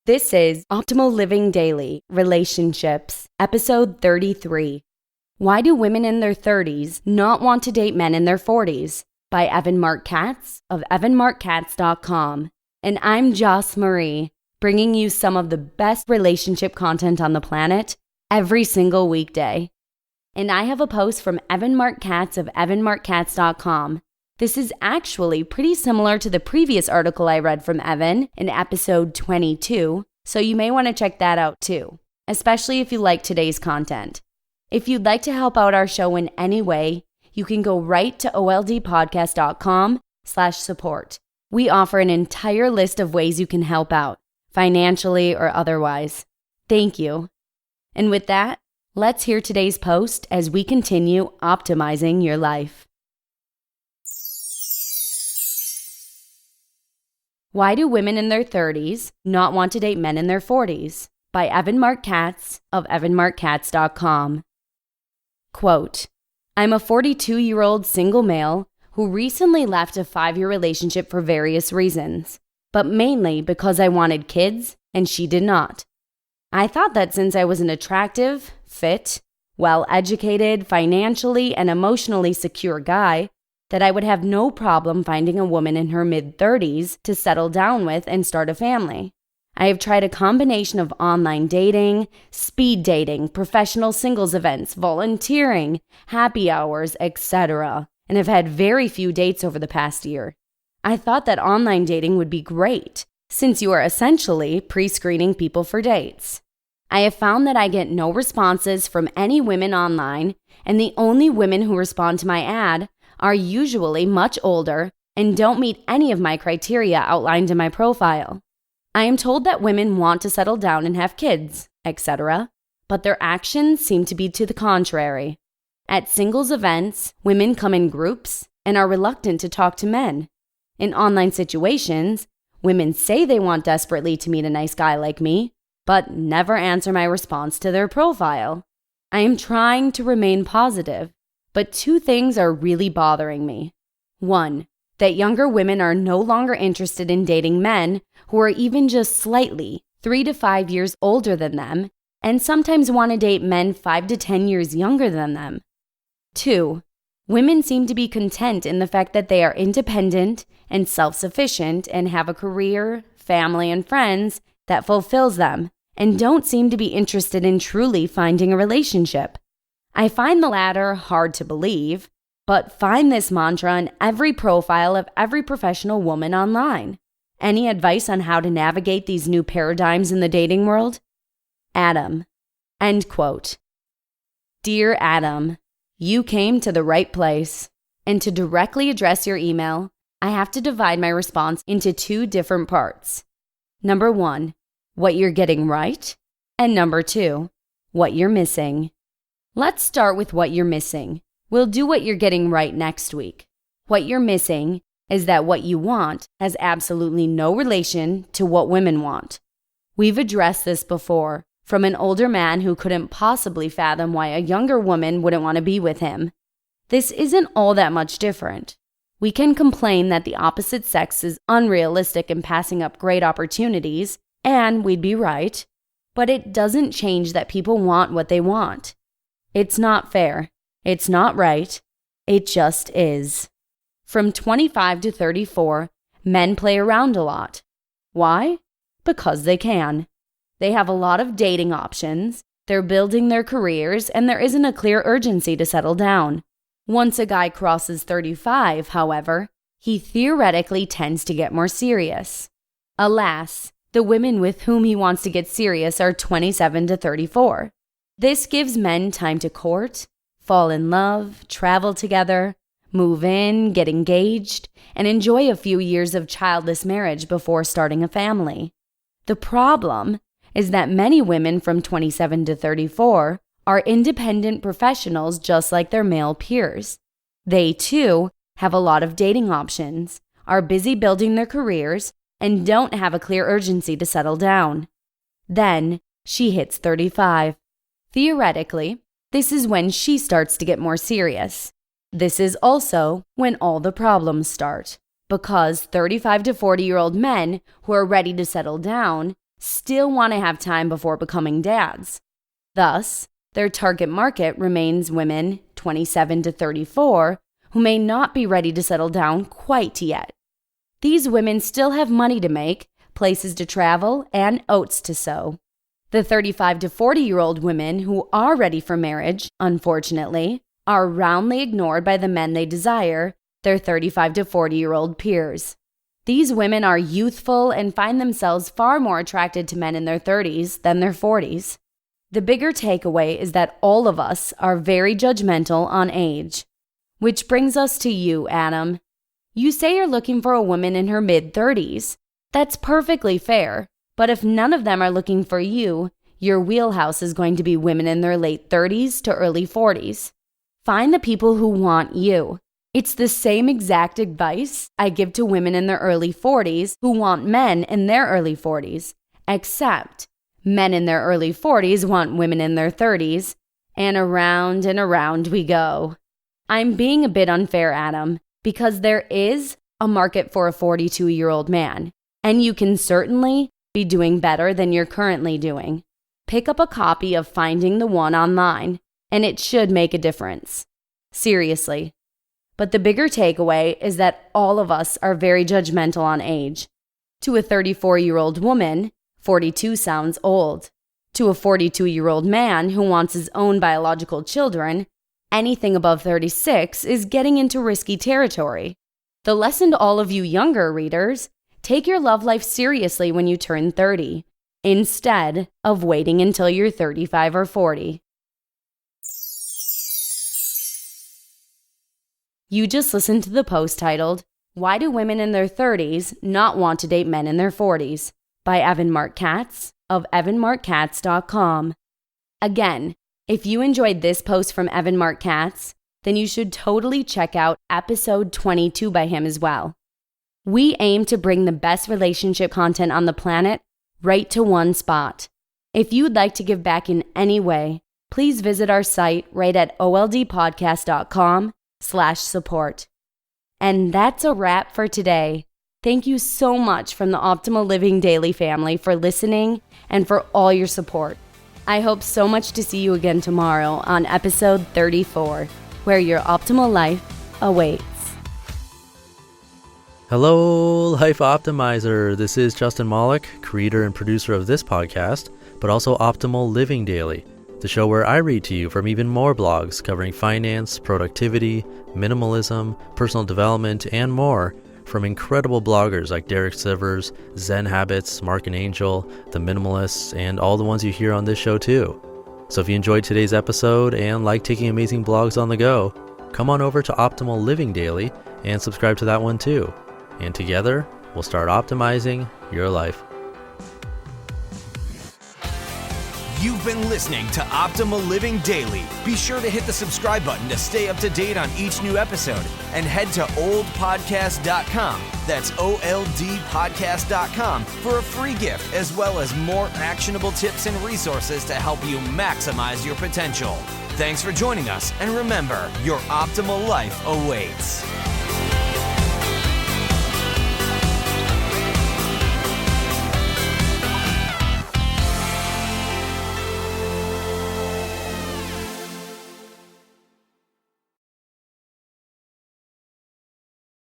This is Optimal Living Daily, Relationships, Episode 33. Why do women in their 30s not want to date men in their 40s? By Evan Marc Katz of evanmarckatz.com. And I'm Joss Marie, bringing you some of the best relationship content on the planet every single weekday. And I have a post from Evan Marc Katz of evanmarckatz.com. This is actually pretty similar to the previous article I read from Evan in episode 22, so you may want to check that out too, especially if you like today's content. If you'd like to help out our show in any way, you can go right to oldpodcast.com/support. We offer an entire list of ways you can help out, financially or otherwise. Thank you. And with that, let's hear today's post as we continue optimizing your life. Why do women in their 30s not want to date men in their 40s? By Evan Marc Katz of evanmarckatz.com. Quote, I'm a 42-year-old single male who recently left a 5-year relationship for various reasons, but mainly because I wanted kids and she did not. I thought that since I was an attractive, fit, well-educated, financially and emotionally secure guy, that I would have no problem finding a woman in her mid-30s to settle down with and start a family. I have tried a combination of online dating, speed dating, professional singles events, volunteering, happy hours, etc., and have had very few dates over the past year. I thought that online dating would be great, since you are essentially pre-screening people for dates. I have found that I get no responses from any women online, and the only women who respond to my ad are usually much older and don't meet any of my criteria outlined in my profile. I am told that women want to settle down and have kids, etc., but their actions seem to be to the contrary. At singles events, women come in groups and are reluctant to talk to men. In online situations, women say they want desperately to meet a nice guy like me, but never answer my response to their profile. I am trying to remain positive, but two things are really bothering me. One, that younger women are no longer interested in dating men who are even just slightly 3 to 5 years older than them, and sometimes want to date men 5 to 10 years younger than them. Two, women seem to be content in the fact that they are independent and self-sufficient and have a career, family, and friends that fulfills them, and don't seem to be interested in truly finding a relationship. I find the latter hard to believe, but find this mantra in every profile of every professional woman online. Any advice on how to navigate these new paradigms in the dating world? Adam. End quote. Dear Adam, you came to the right place. And to directly address your email, I have to divide my response into two different parts. Number 1, what you're getting right, and number 2, what you're missing. Let's start with what you're missing. We'll do what you're getting right next week. What you're missing is that what you want has absolutely no relation to what women want. We've addressed this before, from an older man who couldn't possibly fathom why a younger woman wouldn't want to be with him. This isn't all that much different. We can complain that the opposite sex is unrealistic in passing up great opportunities, and we'd be right, but it doesn't change that people want what they want. It's not fair. It's not right. It just is. From 25 to 34, men play around a lot. Why? Because they can. They have a lot of dating options, they're building their careers, and there isn't a clear urgency to settle down. Once a guy crosses 35, however, he theoretically tends to get more serious. Alas, the women with whom he wants to get serious are 27 to 34. This gives men time to court, fall in love, travel together, move in, get engaged, and enjoy a few years of childless marriage before starting a family. The problem is that many women from 27 to 34 are independent professionals just like their male peers. They, too, have a lot of dating options, are busy building their careers, and don't have a clear urgency to settle down. Then, she hits 35. Theoretically, this is when she starts to get more serious. This is also when all the problems start, because 35 to 40-year-old men who are ready to settle down still want to have time before becoming dads. Thus, their target market remains women 27 to 34 who may not be ready to settle down quite yet. These women still have money to make, places to travel, and oats to sow. The 35 to 40-year-old women who are ready for marriage, unfortunately, are roundly ignored by the men they desire, their 35 to 40-year-old peers. These women are youthful and find themselves far more attracted to men in their 30s than their 40s. The bigger takeaway is that all of us are very judgmental on age. Which brings us to you, Adam. You say you're looking for a woman in her mid-30s. That's perfectly fair, but if none of them are looking for you, your wheelhouse is going to be women in their late 30s to early 40s. Find the people who want you. It's the same exact advice I give to women in their early 40s who want men in their early 40s, except men in their early 40s want women in their 30s, and around we go. I'm being a bit unfair, Adam, because there is a market for a 42-year-old man, and you can certainly be doing better than you're currently doing. Pick up a copy of Finding the One online, and it should make a difference. Seriously. But the bigger takeaway is that all of us are very judgmental on age. To a 34-year-old woman, 42 sounds old. To a 42-year-old man who wants his own biological children, anything above 36 is getting into risky territory. The lesson to all of you younger readers, take your love life seriously when you turn 30, instead of waiting until you're 35 or 40. You just listened to the post titled, Why Do Women in Their 30s Not Want to Date Men in Their 40s? By Evan Marc Katz of evanmarckatz.com. Again, if you enjoyed this post from Evan Marc Katz, then you should totally check out episode 22 by him as well. We aim to bring the best relationship content on the planet right to one spot. If you'd like to give back in any way, please visit our site right at oldpodcast.com/support. And that's a wrap for today. Thank you so much from the Optimal Living Daily family for listening and for all your support. I hope so much to see you again tomorrow on episode 34, where your optimal life awaits. Hello, Life Optimizer. This is Justin Malik, creator and producer of this podcast, but also Optimal Living Daily, the show where I read to you from even more blogs covering finance, productivity, minimalism, personal development, and more from incredible bloggers like Derek Sivers, Zen Habits, Mark and Angel, The Minimalists, and all the ones you hear on this show too. So if you enjoyed today's episode and like taking amazing blogs on the go, come on over to Optimal Living Daily and subscribe to that one too. And together, we'll start optimizing your life. You've been listening to Optimal Living Daily. Be sure to hit the subscribe button to stay up to date on each new episode and head to oldpodcast.com. That's OLDpodcast.com for a free gift as well as more actionable tips and resources to help you maximize your potential. Thanks for joining us, and remember, your optimal life awaits.